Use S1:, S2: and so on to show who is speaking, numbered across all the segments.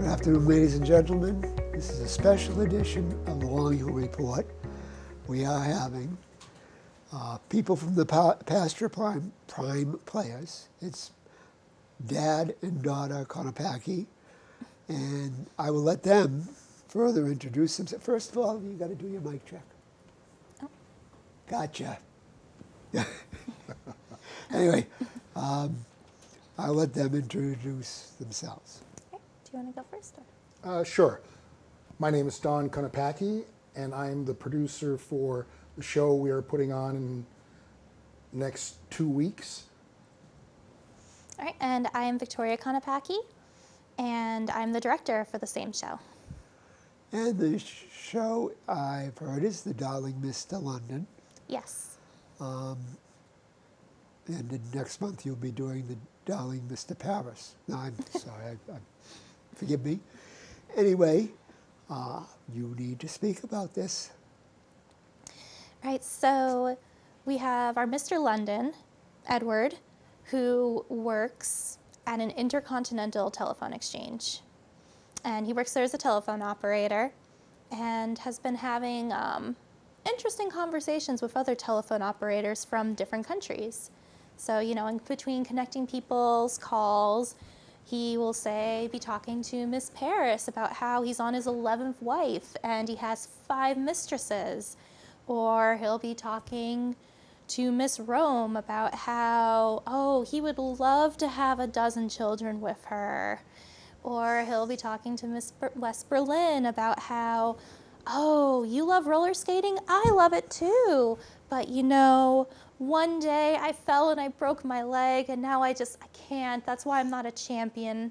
S1: Good afternoon, ladies and gentlemen. This is a special edition of the Long Hill Report. We are having people from the Pasture Prime players. It's Dad and daughter Konopacki, and I will let them further introduce themselves. First of all, you got to do your mic check.
S2: Oh.
S1: Gotcha. Anyway, I'll let them introduce themselves.
S2: Okay. Do you want to go first?
S3: Sure. My name is Don Konopacki, and I'm the producer for the show we are putting on in the next 2 weeks.
S2: All right, and I am Victoria Konopacki, and I'm the director for the same show.
S1: And the show I've heard is The Darling Mr. London.
S2: Yes.
S1: And then next month you'll be doing The Darling Mr. Paris. No, I'm sorry, forgive me. Anyway, you need to speak about this.
S2: All right, so we have our Mr. London, Edward, who works at an intercontinental telephone exchange. And he works there as a telephone operator and has been having interesting conversations with other telephone operators from different countries. So, you know, in between connecting people's calls, he will be talking to Miss Paris about how he's on his 11th wife and he has 5 mistresses. Or he'll be talking to Miss Rome about how, he would love to have a dozen children with her. Or he'll be talking to Miss West Berlin about how, you love roller skating? I love it too. But you know, one day I fell and I broke my leg and now I can't. That's why I'm not a champion.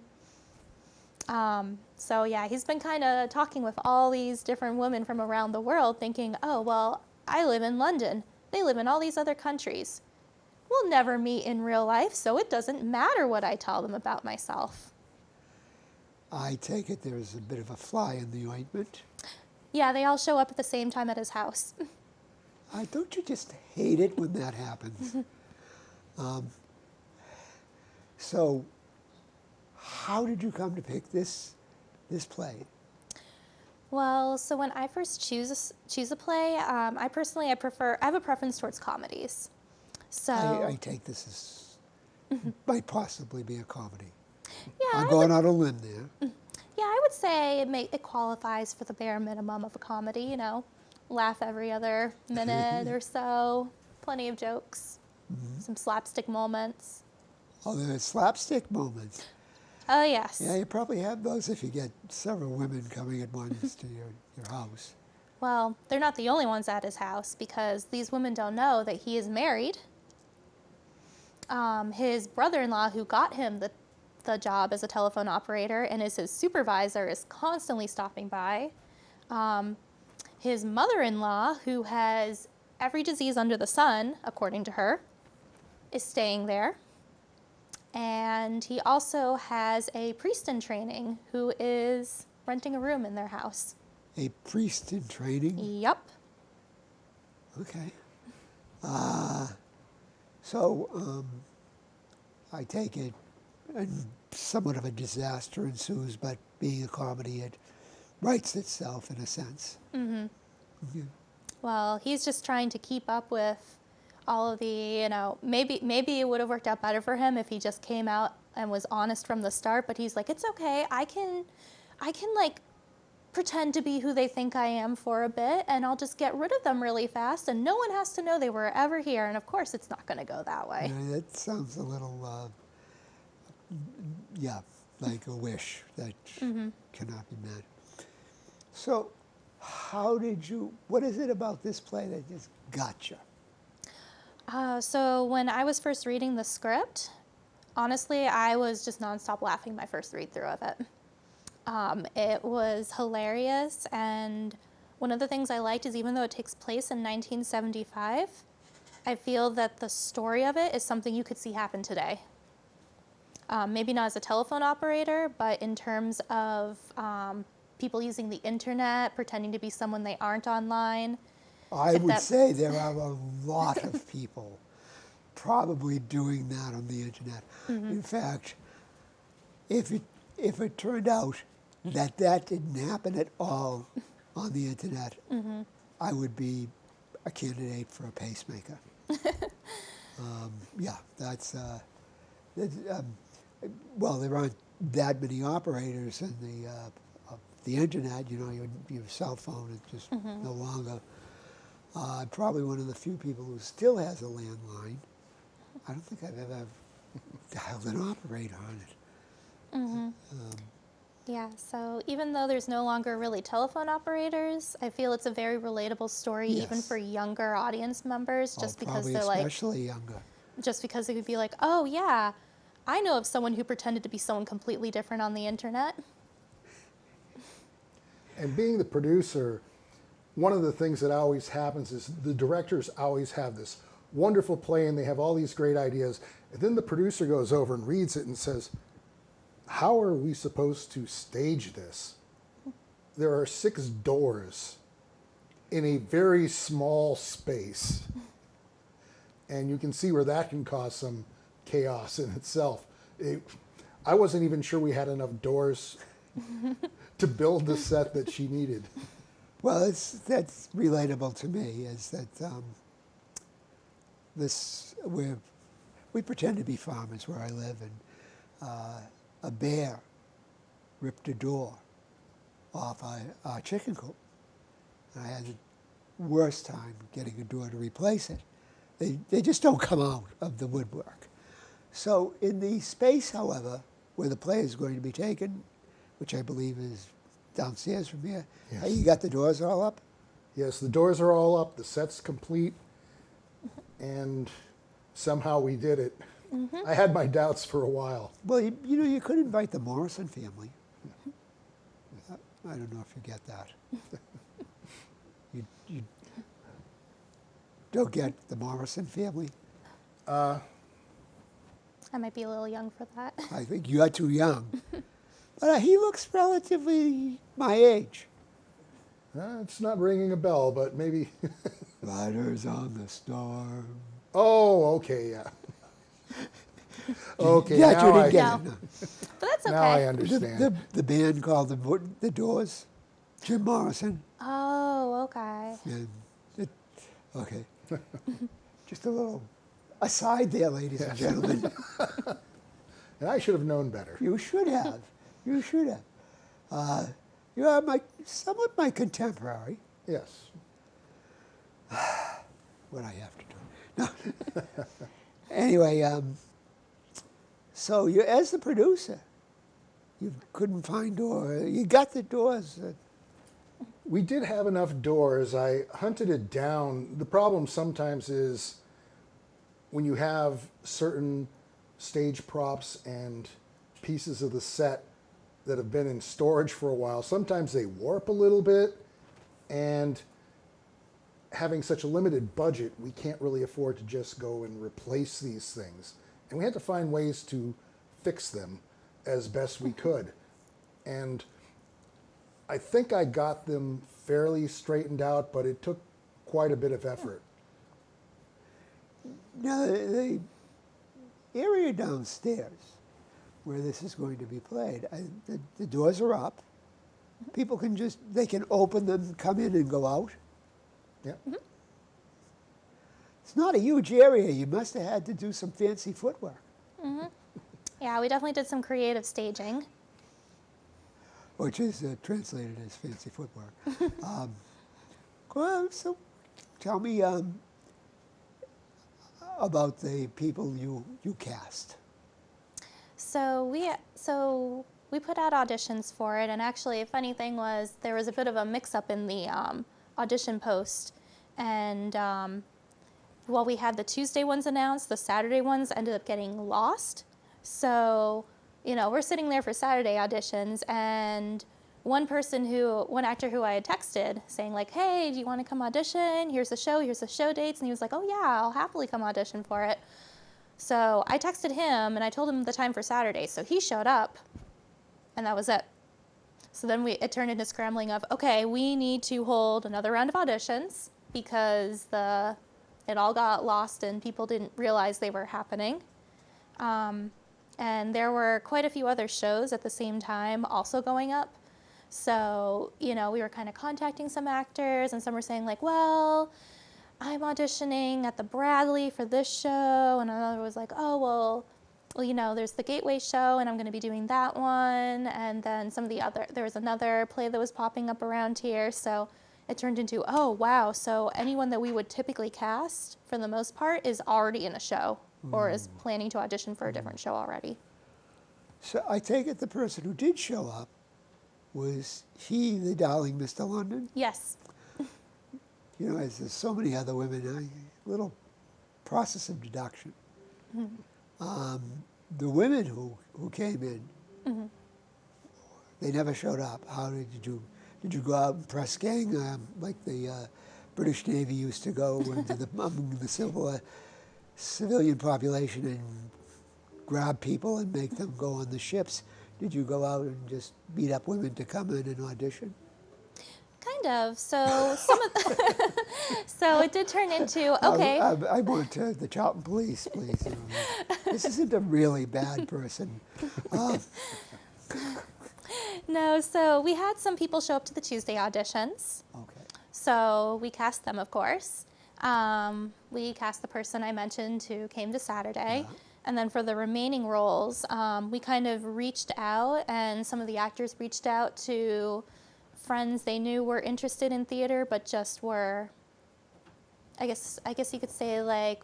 S2: So yeah, he's been kind of talking with all these different women from around the world thinking, I live in London. They live in all these other countries. We'll never meet in real life, so it doesn't matter what I tell them about myself.
S1: I take it there's a bit of a fly in the ointment.
S2: Yeah, they all show up at the same time at his house.
S1: Don't you just hate it when that happens? So, how did you come to pick this play?
S2: Well, so when I first choose a play, I have a preference towards comedies. So
S1: I take this as might possibly be a comedy.
S2: yeah,
S1: I'm going out on a limb there.
S2: Yeah, I would say it qualifies for the bare minimum of a comedy, you know. Laugh every other minute or so. Plenty of jokes. Some slapstick moments.
S1: Oh, there are slapstick moments.
S2: Oh, yes.
S1: Yeah, you probably have those if you get several women coming at once to your house.
S2: Well, they're not the only ones at his house because these women don't know that he is married. His brother-in-law who got him the job as a telephone operator and is his supervisor is constantly stopping by. His mother-in-law, who has every disease under the sun, according to her, is staying there. And he also has a priest in training who is renting a room in their house.
S1: A priest in training?
S2: Yep.
S1: Okay. So, I take it, and somewhat of a disaster ensues, but being a comedy, it writes itself in a sense.
S2: Mm-hmm.
S1: Yeah.
S2: Well, he's just trying to keep up with all of the, maybe it would have worked out better for him if he just came out and was honest from the start, but he's like, it's okay, I can like pretend to be who they think I am for a bit and I'll just get rid of them really fast and no one has to know they were ever here, and of course it's not going to go that way.
S1: Yeah, that sounds a little, like a wish that cannot be met. So, what is it about this play that just got you?
S2: So when I was first reading the script, honestly, I was just nonstop laughing my first read through of it. It was hilarious, and one of the things I liked is even though it takes place in 1975, I feel that the story of it is something you could see happen today. Maybe not as a telephone operator, but in terms of people using the internet, pretending to be someone they aren't online.
S1: I would say there are a lot of people probably doing that on the internet. In fact, if it turned out that didn't happen at all on the internet, I would be a candidate for a pacemaker. Yeah, well, there aren't that many operators in the internet. You know, your cell phone is just no longer. I'm probably one of the few people who still has a landline. I don't think I've ever dialed an operator on it.
S2: Yeah, so even though there's no longer really telephone operators, I feel it's a very relatable story even
S1: Yes.
S2: for younger audience members, just because
S1: Probably
S2: they're like,
S1: especially younger.
S2: just because they could be like, oh yeah, I know of someone who pretended to be someone completely different on the internet.
S3: And being the producer, one of the things that always happens is the directors always have this wonderful play and they have all these great ideas. And then the producer goes over and reads it and says, how are we supposed to stage this? There are 6 doors in a very small space. And you can see where that can cause some chaos in itself. I wasn't even sure we had enough doors to build the set that she needed.
S1: Well, that's relatable to me. Is that we pretend to be farmers where I live, and a bear ripped a door off our chicken coop. And I had the worst time getting a door to replace it. They just don't come out of the woodwork. So in the space, however, where the play is going to be taken, which I believe is downstairs from here,
S3: Yes.
S1: you got the doors all up?
S3: Yes, the doors are all up, the set's complete, and somehow we did it. I had my doubts for a while.
S1: Well, you know, you could invite the Morrison family. I don't know if you get that. You don't get the Morrison family?
S2: I might be a little young for that.
S1: I think you're too young. But he looks relatively my age.
S3: It's not ringing a bell, but maybe.
S1: Riders on the storm.
S3: Oh, okay, yeah. Okay,
S1: Yeah,
S3: now
S1: you didn't
S3: I,
S1: get
S2: No.
S1: it. No.
S2: But that's
S3: now I
S2: okay.
S3: understand.
S1: The band called the Doors, Jim Morrison.
S2: Oh, okay.
S1: And okay. Just a little aside there, ladies and gentlemen.
S3: And I should have known better.
S1: You should have. You should have. You are somewhat my contemporary.
S3: Yes.
S1: What I have to do. No. Anyway, so you, as the producer, you couldn't find door. You got the doors.
S3: We did have enough doors. I hunted it down. The problem sometimes is when you have certain stage props and pieces of the set that have been in storage for a while, sometimes they warp a little bit, and having such a limited budget, we can't really afford to just go and replace these things. And we had to find ways to fix them as best we could. And I think I got them fairly straightened out, but it took quite a bit of effort.
S1: Now, the area downstairs where this is going to be played, the doors are up. People can they can open them, come in and go out.
S3: Yeah.
S1: It's not a huge area. You must have had to do some fancy footwork.
S2: Yeah, we definitely did some creative staging.
S1: Which is translated as fancy footwork. Well, so tell me about the people you cast.
S2: So we put out auditions for it, and actually, a funny thing was there was a bit of a mix-up in the audition post, and while we had the Tuesday ones announced, the Saturday ones ended up getting lost. So, you know, we're sitting there for Saturday auditions, and one actor who I had texted saying like, hey, do you want to come audition? Here's the show dates. And he was like, oh yeah, I'll happily come audition for it. So I texted him and I told him the time for Saturday. So he showed up and that was it. So then it turned into scrambling of, okay, we need to hold another round of auditions because it all got lost and people didn't realize they were happening. And there were quite a few other shows at the same time also going up. So, you know, we were kind of contacting some actors, and some were saying, like, well, I'm auditioning at the Bradley for this show. And another was like, oh, well, you know, there's the Gateway show, and I'm going to be doing that one. And then there was another play that was popping up around here. So it turned into, oh, wow. So anyone that we would typically cast, for the most part, is already in a show or is planning to audition for a different show already.
S1: So I take it the person who did show up was he, the darling Mr. London?
S2: Yes.
S1: You know, as there's so many other women, little process of deduction. The women who came in, they never showed up. How did you do? Did you go out and press gang like the British Navy used to go into among the civilian population and grab people and make them go on the ships? Did you go out and just beat up women to come in and audition?
S2: Kind of. So so it did turn into, okay.
S1: I want the Charlton Police, please. This isn't a really bad person.
S2: No, so we had some people show up to the Tuesday auditions.
S1: Okay.
S2: So we cast them, of course. We cast the person I mentioned who came to Saturday. And then for the remaining roles, we kind of reached out, and some of the actors reached out to friends they knew were interested in theater, but just were, I guess you could say, like,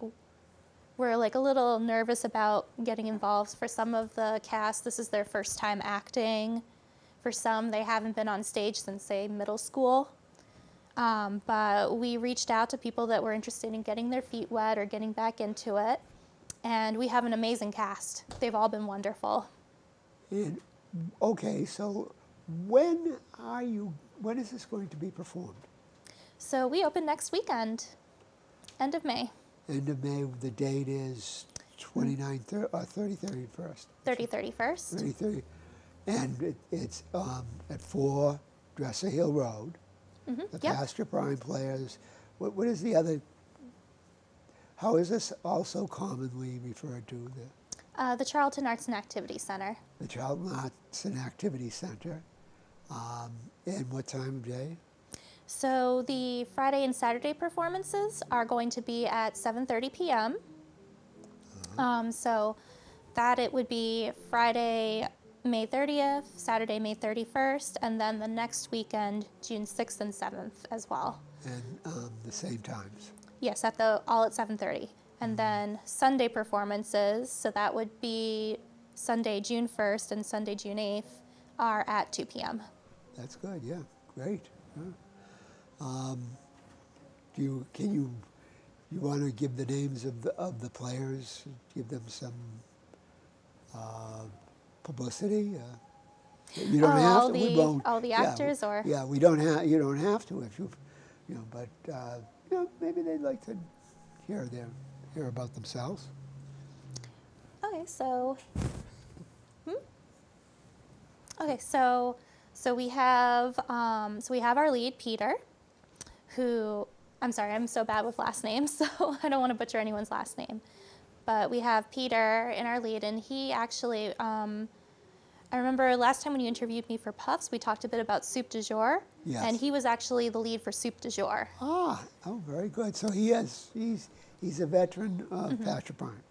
S2: we're like a little nervous about getting involved. For some of the cast, this is their first time acting. For some, they haven't been on stage since, say, middle school. But we reached out to people that were interested in getting their feet wet or getting back into it. And we have an amazing cast. They've all been wonderful.
S1: And, okay, so when is this going to be performed?
S2: So we open next weekend, end of May.
S1: End of May, the date is 29th, 30, 31st.
S2: 31st.
S1: 30, 30. And it's at 4 Dresser Hill Road. The
S2: Yep.
S1: Pastor Prime Players. What is the other? How is this also commonly referred to?
S2: The Charlton Arts and Activity Center.
S1: The Charlton Arts and Activity Center. And what time of day?
S2: So the Friday and Saturday performances are going to be at 7:30 p.m. So that it would be Friday, May 30th, Saturday, May 31st, and then the next weekend, June 6th and 7th as well.
S1: And the same times.
S2: Yes, all at 7:30. And then Sunday performances, so that would be Sunday, June 1st and Sunday, June 8th, are at 2 p.m.
S1: That's good, yeah, great. Yeah. You want to give the names of the players? Give them some publicity. You don't have to. We won't.
S2: All the actors, or
S1: yeah, we don't have. You don't have to if but maybe they'd like to hear about themselves.
S2: okay. So we have our lead, Peter, who, I'm sorry, I'm so bad with last names, so I don't want to butcher anyone's last name. But we have Peter in our lead, and he actually, I remember last time when you interviewed me for Puffs, we talked a bit about Soup du Jour.
S1: Yes.
S2: And he was actually the lead for Soup du Jour.
S1: Oh, very good. So he's a veteran of Pastor Prime.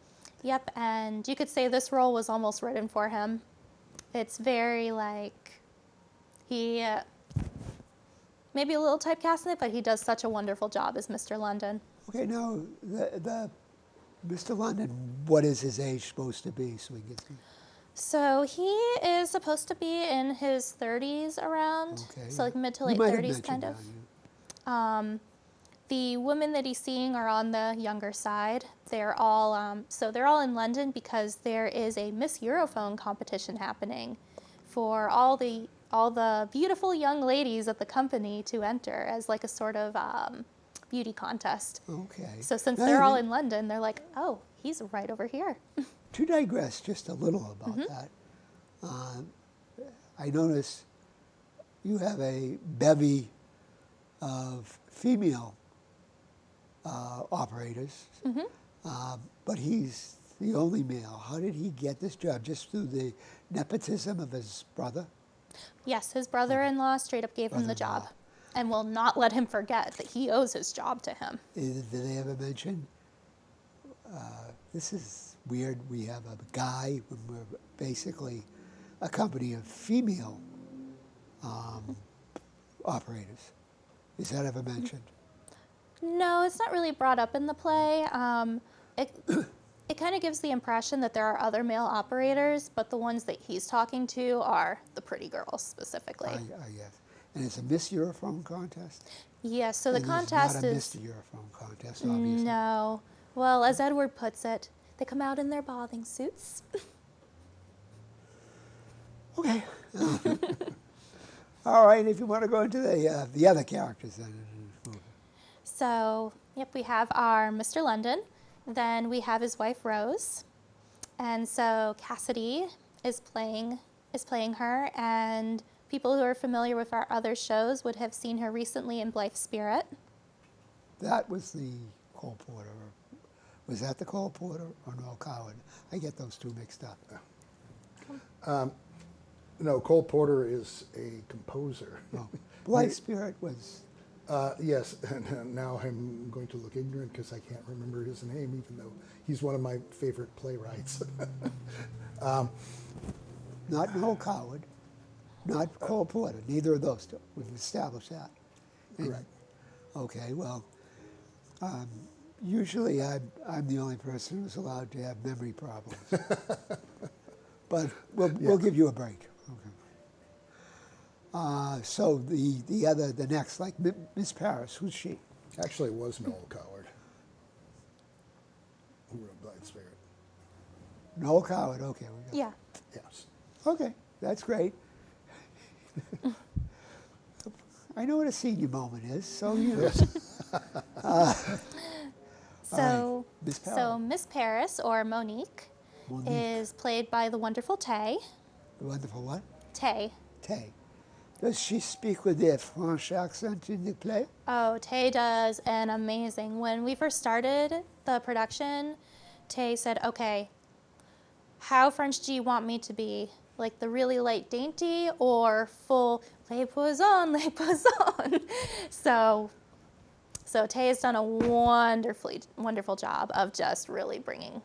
S2: Yep, and you could say this role was almost written for him. It's very he maybe a little typecast in it, but he does such a wonderful job as Mr. London.
S1: Okay, now the Mr. London, what is his age supposed to be so we get to?
S2: So he is supposed to be in his 30s around,
S1: Okay.
S2: so like mid to
S1: You
S2: late
S1: might have
S2: 30s kind
S1: mentioned
S2: of.
S1: that, yeah.
S2: The women that he's seeing are on the younger side. They're all they're all in London because there is a Miss Europhone competition happening for all the beautiful young ladies at the company to enter as like a sort of beauty contest.
S1: Okay.
S2: So since
S1: Now,
S2: they're all in London, they're like, oh, he's right over here.
S1: To digress just a little about that, I notice you have a bevy of female operators, but he's the only male. How did he get this job? Just through the nepotism of his brother?
S2: Yes, his brother-in-law straight up gave him the job and will not let him forget that he owes his job to him.
S1: Did they ever mention, this is weird, we have a guy when we're basically a company of female operators. Is that ever mentioned?
S2: No, it's not really brought up in the play. It kind of gives the impression that there are other male operators, but the ones that he's talking to are the pretty girls specifically.
S1: I guess. And it's a Miss Europhone contest?
S2: Yes, so the
S1: And
S2: contest
S1: it's not a
S2: is...
S1: Mr. Europhone contest, obviously.
S2: No. Well, as Edward puts it, they come out in their bathing suits.
S1: Okay. All right, if you want to go into the other characters then.
S2: So, yep, we have our Mr. London. Then we have his wife Rose. And so Cassidy is playing her, and people who are familiar with our other shows would have seen her recently in Blythe Spirit.
S1: That was the Cole Porter. Was that the Cole Porter or Noel Coward? I get those two mixed up.
S3: No, Cole Porter is a composer.
S1: No. Blythe Spirit was...
S3: Yes, and now I'm going to look ignorant because I can't remember his name, even though he's one of my favorite playwrights.
S1: Not Noel Coward, not Cole Porter, neither of those two. We've established that. And-
S3: Correct.
S1: Okay, well, usually I'm the only person who's allowed to have memory problems. But we'll give you a break. Okay. So the next, like Miss Paris, who's she?
S3: Actually, it was Noel Coward who wrote Blind Spirit.
S1: Noel Coward, okay.
S2: Yeah.
S3: Yes.
S1: Okay, that's great. I know what a senior moment is, so you know.
S2: So,
S1: Miss Paris.
S2: so Miss Paris, or Monique, is played by the wonderful Tay.
S1: The wonderful what?
S2: Tay.
S1: Tay. Does she speak with a French accent in the play?
S2: Oh, Tay does an amazing. When we first started the production, Tay said, okay, how French do you want me to be? Like the really light dainty or full les poissons, les poissons? So Tay has done a wonderful job of just really bringing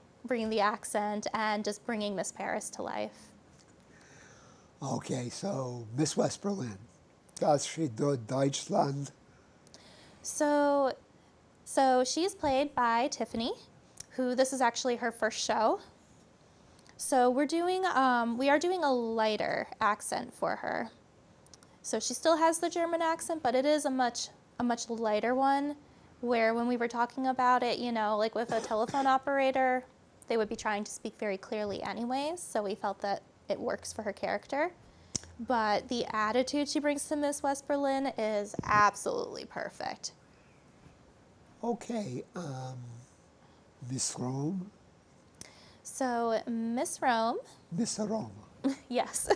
S2: the accent and just bringing Miss Paris to life.
S1: Okay, so Miss West Berlin. Das she do Deutschland.
S2: So she's played by Tiffany, who this is actually her first show. So we are doing a lighter accent for her. So she still has the German accent, but it is a much lighter one, where when we were talking about it, like with a telephone operator, they would be trying to speak very clearly anyways, so we felt that it works for her character. But the attitude she brings to Miss West Berlin is absolutely perfect.
S1: Okay, Miss Rome.
S2: So Miss Rome,
S1: Miss Rome.
S2: yes.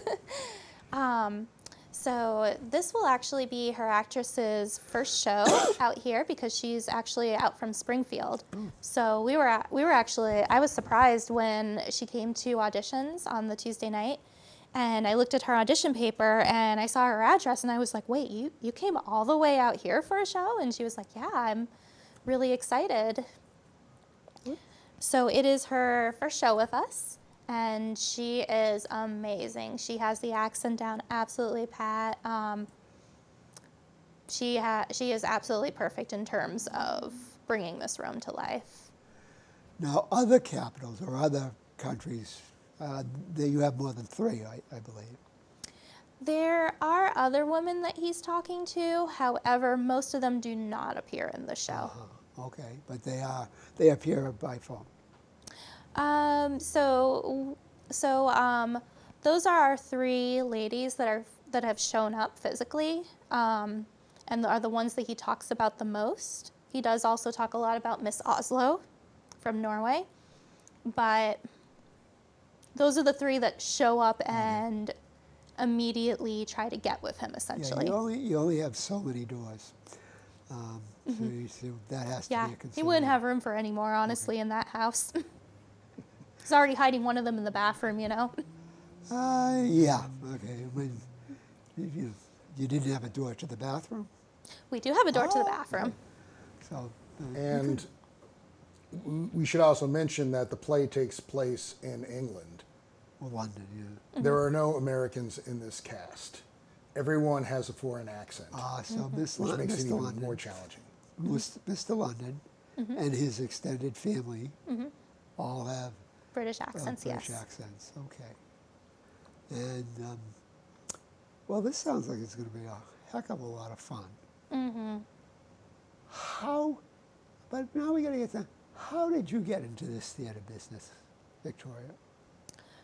S2: So this will actually be her actress's first show out here because she's actually out from Springfield. So I was surprised when she came to auditions on the Tuesday night, and I looked at her audition paper and I saw her address and I was like, wait, you came all the way out here for a show? And she was like, yeah, I'm really excited. So it is her first show with us, and she is amazing. She has the accent down absolutely pat. She is absolutely perfect in terms of bringing Miss Rome to life.
S1: Now, other capitals or other countries, you have more than 3, I believe.
S2: There are other women that he's talking to. However, most of them do not appear in the show.
S1: Okay, but they appear by phone.
S2: Those are our 3 ladies that have shown up physically, and are the ones that he talks about the most. He does also talk a lot about Miss Oslo from Norway, but those are the 3 that show up and immediately try to get with him, essentially.
S1: Yeah, you only have so many doors. So that has to be a consideration.
S2: He wouldn't have room for any more, honestly, in that house. He's already hiding one of them in the bathroom,
S1: Yeah, okay. you didn't have a door to the bathroom?
S2: We do have a door to the
S1: Oh,
S2: bathroom.
S1: So,
S3: And we should also mention that the play takes place in England.
S1: London, yeah.
S3: There are no Americans in this cast. Everyone has a foreign accent,
S1: So Miss
S3: which makes it
S1: Mr.
S3: even
S1: London,
S3: more challenging.
S1: Mr. London and his extended family all have
S2: British accents,
S1: British
S2: yes.
S1: accents. Okay. And, well, this sounds like it's going to be a heck of a lot of fun. How, but now we got to get to, how did you get into this theater business, Victoria?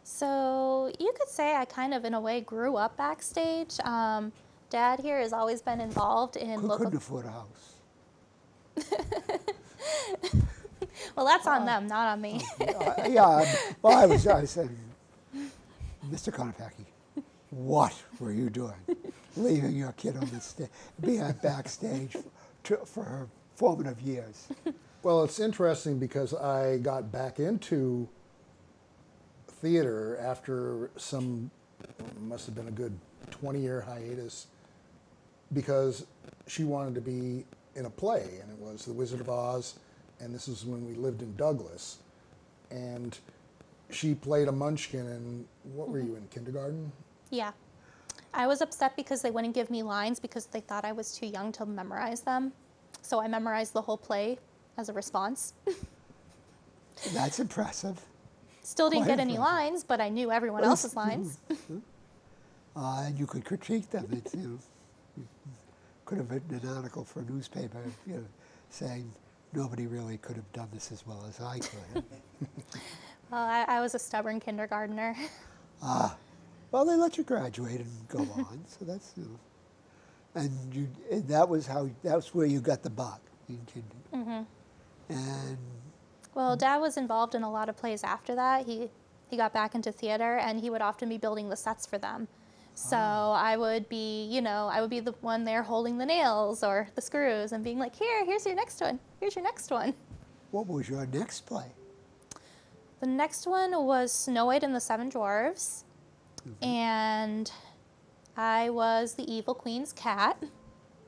S2: So you could say I kind of, in a way, grew up backstage. Dad here has always been involved in local.
S1: Couldn't afford a house.
S2: Well, that's on them, not on me.
S1: Well, I was saying, Mr. Konopacki, what were you doing? Leaving your kid on the stage, being backstage for her formative years.
S3: Well, it's interesting because I got back into theater after must have been a good 20-year hiatus, because she wanted to be in a play, and it was The Wizard of Oz, and this is when we lived in Douglas. And she played a Munchkin, and what were you in, kindergarten?
S2: Yeah. I was upset because they wouldn't give me lines because they thought I was too young to memorize them. So I memorized the whole play as a response.
S1: That's impressive.
S2: Still didn't
S1: Quite
S2: get any
S1: impressive.
S2: lines, but I knew everyone
S1: Well,
S2: else's lines.
S1: And you could critique them. You could have written an article for a newspaper, saying nobody really could have done this as well as I could.
S2: Well, I was a stubborn kindergartner.
S1: Well, they let you graduate and go on, so that's and that's where you got the bug in kinder. And
S2: Well, Dad was involved in a lot of plays after that. He got back into theater, and he would often be building the sets for them. So I would be, I would be the one there holding the nails or the screws and being like, here's your next one. Here's your next one.
S1: what was your next play?
S2: The next one was Snow White and the Seven Dwarfs, and I was the evil queen's cat.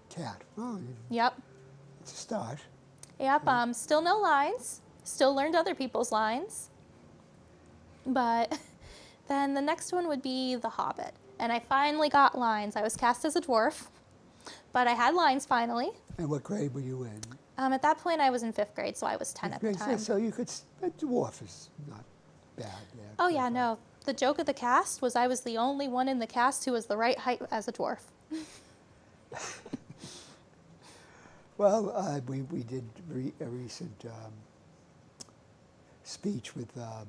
S1: Cat. Oh,
S2: Yep.
S1: it's a start.
S2: Yep. Still no lines. Still learned other people's lines. But then the next one would be The Hobbit. And I finally got lines. I was cast as a dwarf, but I had lines finally.
S1: And what grade were you in?
S2: At that point, I was in 5th grade, so I was 10 at the time.
S1: So you could, a dwarf is not bad.
S2: Oh, yeah, no. The joke of the cast was I was the only one in the cast who was the right height as a dwarf.
S1: Well, we did a recent speech with a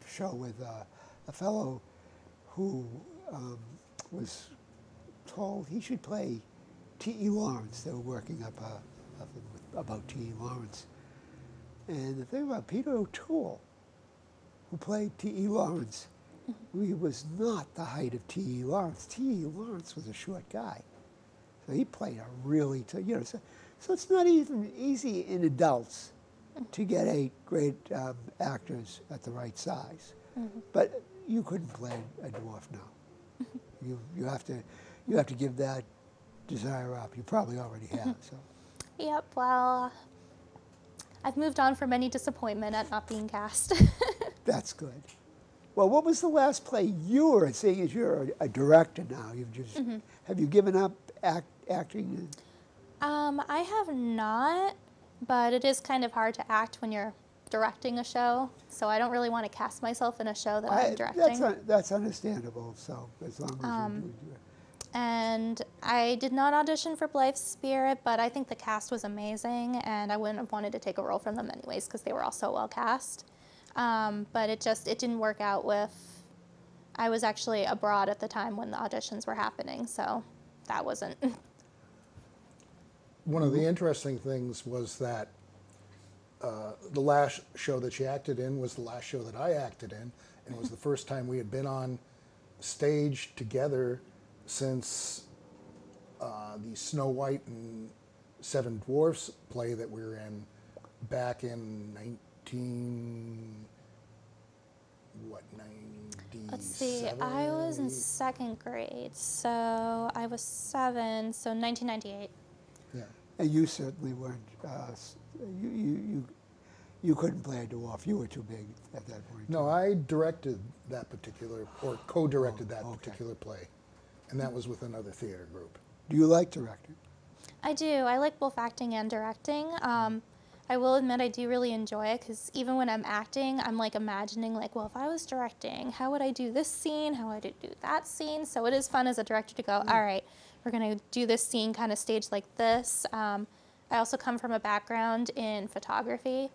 S1: show with a fellow who was told he should play T.E. Lawrence. They were working up about T.E. Lawrence. And the thing about Peter O'Toole, who played T.E. Lawrence, he was not the height of T.E. Lawrence. T.E. Lawrence was a short guy. So he played a really, so it's not even easy in adults to get 8 great actors at the right size. But you couldn't play a dwarf now. You have to give that desire up. You probably already have. So
S2: Yep, well, I've moved on from any disappointment at not being cast.
S1: that's good. Well, what was the last play you were in? Seeing as you're a director now, have you given up acting?
S2: I have not, but it is kind of hard to act when you're directing a show, so I don't really want to cast myself in a show that I'm directing.
S1: That's understandable. So as long as you do it.
S2: And I did not audition for Blythe's Spirit, but I think the cast was amazing, and I wouldn't have wanted to take a role from them anyways because they were all so well cast. But it didn't work out with. I was actually abroad at the time when the auditions were happening, so that wasn't.
S3: One of the interesting things was that the last show that she acted in was the last show that I acted in, and it was the first time we had been on stage together since the Snow White and Seven Dwarfs play that we were in back in what, 97?
S2: Let's see, I was in 2nd grade, so I was 7, so 1998.
S3: Yeah.
S1: And you certainly weren't, you couldn't play a dwarf. You were too big at that point.
S3: No, I directed that particular, or co-directed that
S1: okay.
S3: particular play, and that was with another theater group.
S1: Do you like directing?
S2: I do. I like both acting and directing. I will admit I do really enjoy it because even when I'm acting, I'm like imagining like, well, if I was directing, how would I do this scene? How would I do that scene? So it is fun as a director to go, all right, we're going to do this scene kind of staged like this. I also come from a background in photography.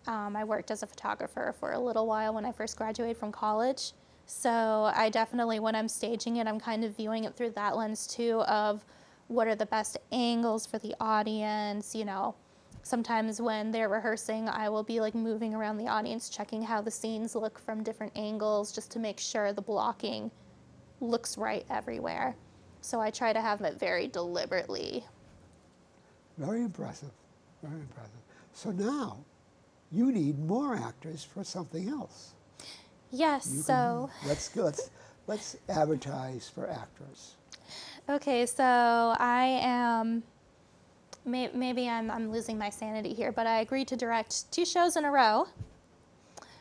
S2: I worked as a photographer for a little while when I first graduated from college. So I definitely, when I'm staging it, I'm kind of viewing it through that lens too of what are the best angles for the audience, you know. Sometimes when they're rehearsing, I will be like moving around the audience, checking how the scenes look from different angles just to make sure the blocking looks right everywhere. So I try to have it very deliberately.
S1: Very impressive, very impressive. So now, you need more actors for something else.
S2: Yes,
S1: You
S2: so.
S1: can- let's advertise for actors.
S2: Okay, so I am, maybe I'm losing my sanity here, but I agreed to direct 2 shows in a row.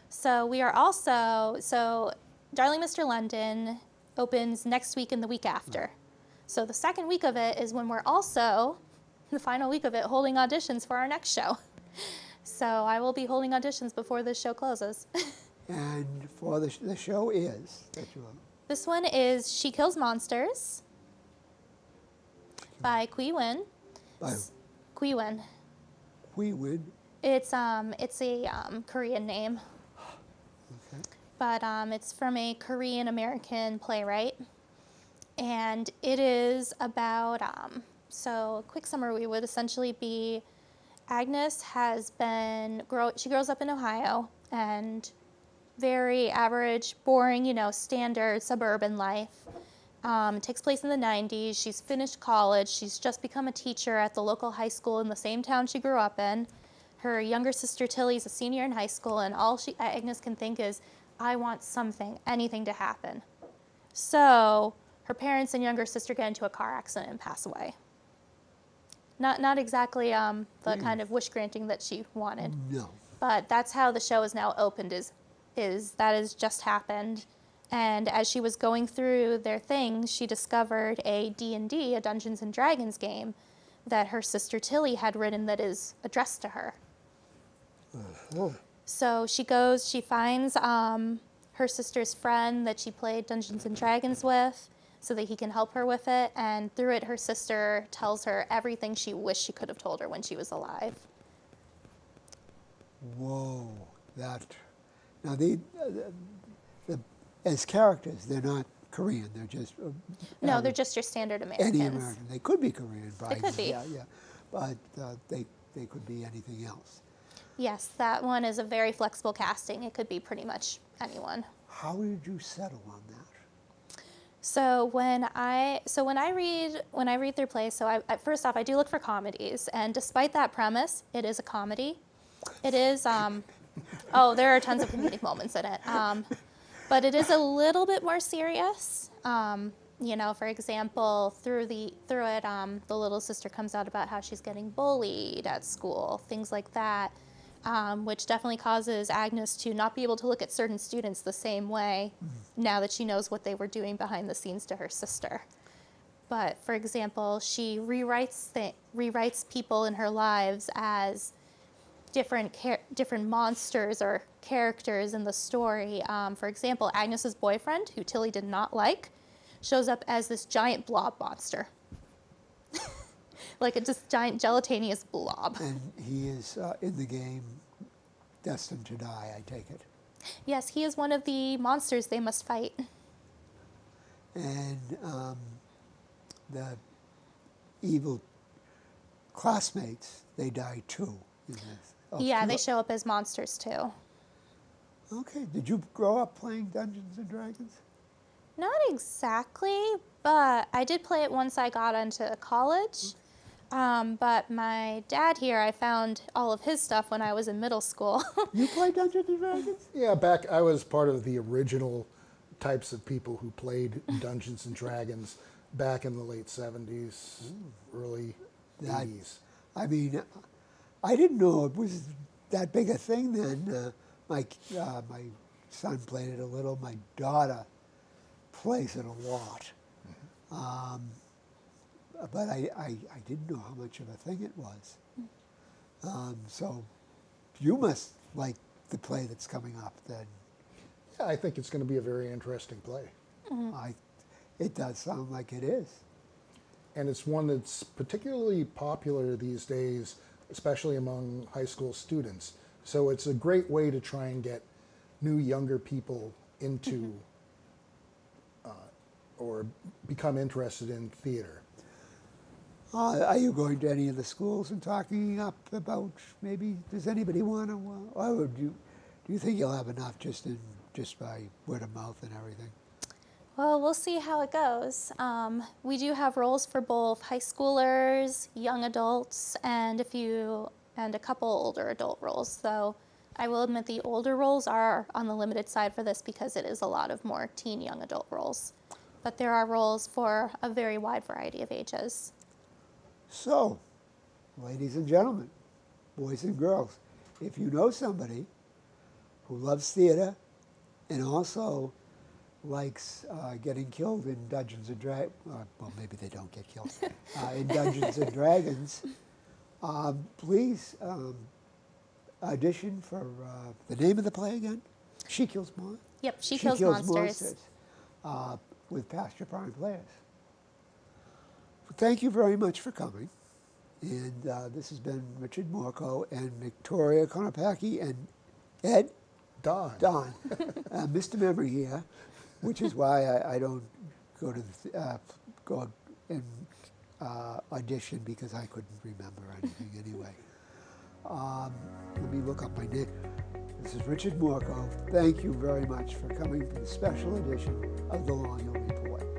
S2: So we are also, so Darling Mr. London opens next week and the week after. So the 2nd week of it is when we're also, the final week of it, holding auditions for our next show. So I will be holding auditions before this show closes.
S1: And for the show is that you
S2: This one is She Kills Monsters by Qui Win.
S1: by
S2: Qui Win.
S1: Qui Win.
S2: It's a Korean name,
S1: Okay.
S2: but it's from a Korean American playwright, and it is about so a quick summary would essentially be Agnes has been she grows up in Ohio and very average, boring, you know, standard suburban life. It takes place in the 90s. She's finished college. She's just become a teacher at the local high school in the same town she grew up in. Her younger sister Tilly's a senior in high school, and all Agnes can think is, I want something, anything to happen. So her parents and younger sister get into a car accident and pass away. Not exactly the kind of wish granting that she wanted.
S1: No.
S2: But that's how the show is now opened, is that has just happened. And as she was going through their things, she discovered a D&D, a Dungeons & Dragons game, that her sister Tilly had written that is addressed to her.
S1: Oh,
S2: So she goes, she finds her sister's friend that she played Dungeons & Dragons with so that he can help her with it. And through it, her sister tells her everything she wished she could have told her when she was alive.
S1: whoa. That. Now, as characters, they're not Korean. They're just.
S2: No, they're just your standard Americans.
S1: Any American. They could be Korean.
S2: They could be.
S1: Yeah, yeah. But they could be anything else.
S2: Yes, that one is a very flexible casting. It could be pretty much anyone.
S1: How did you settle on that?
S2: So when I read their plays, so first off I do look for comedies, and despite that premise, it is a comedy. It is there are tons of comedic moments in it, but it is a little bit more serious. You know, for example, through it, the little sister comes out about how she's getting bullied at school, things like that. Which definitely causes Agnes to not be able to look at certain students the same way now that she knows what they were doing behind the scenes to her sister. But for example, she rewrites people in her lives as different monsters or characters in the story. For example, Agnes's boyfriend, who Tilly did not like, shows up as this giant blob monster. Like a just giant gelatinous blob.
S1: And he is in the game destined to die, I take it.
S2: Yes, he is one of the monsters they must fight.
S1: And the evil classmates, they die too. In this. Oh,
S2: Yeah, they show up as monsters too.
S1: Okay. Did you grow up playing Dungeons and Dragons?
S2: Not exactly, but I did play it once I got into college. But my dad here, I found all of his stuff when I was in middle school.
S1: You play Dungeons and Dragons?
S3: Yeah, back I was part of the original types of people who played Dungeons and Dragons back in the late 70s, early
S1: That-
S3: 80s.
S1: I mean, I didn't know it was that big a thing then. My son played it a little. My daughter plays it a lot. But I didn't know how much of a thing it was. So you must like the play that's coming up then.
S3: Yeah, I think it's going to be a very interesting play.
S1: It does sound like it is.
S3: And it's one that's particularly popular these days, especially among high school students. So it's a great way to try and get new, younger people into or become interested in theater.
S1: Are you going to any of the schools and talking up about maybe, does anybody want to, or do you think you'll have enough just by word of mouth and everything?
S2: Well, we'll see how it goes. We do have roles for both high schoolers, young adults, and a couple older adult roles. So I will admit the older roles are on the limited side for this because it is a lot of more teen young adult roles. But there are roles for a very wide variety of ages.
S1: So, ladies and gentlemen, boys and girls, if you know somebody who loves theater and also likes getting killed in Dungeons and Dragons, well, maybe they don't get killed, in Dungeons and Dragons, please audition for the name of the play again? She Kills Monsters.
S2: Yep, She Kills Monsters.
S1: With Pastor Prime Players. Well, thank you very much for coming. And this has been Richard Morco and Victoria Konopacki and Ed
S3: Don.
S1: Mr. Memory here, which is why I don't go to go and audition because I couldn't remember anything anyway. Let me look up my name. This is Richard Morco. Thank you very much for coming to the special edition of the Long Hill Report.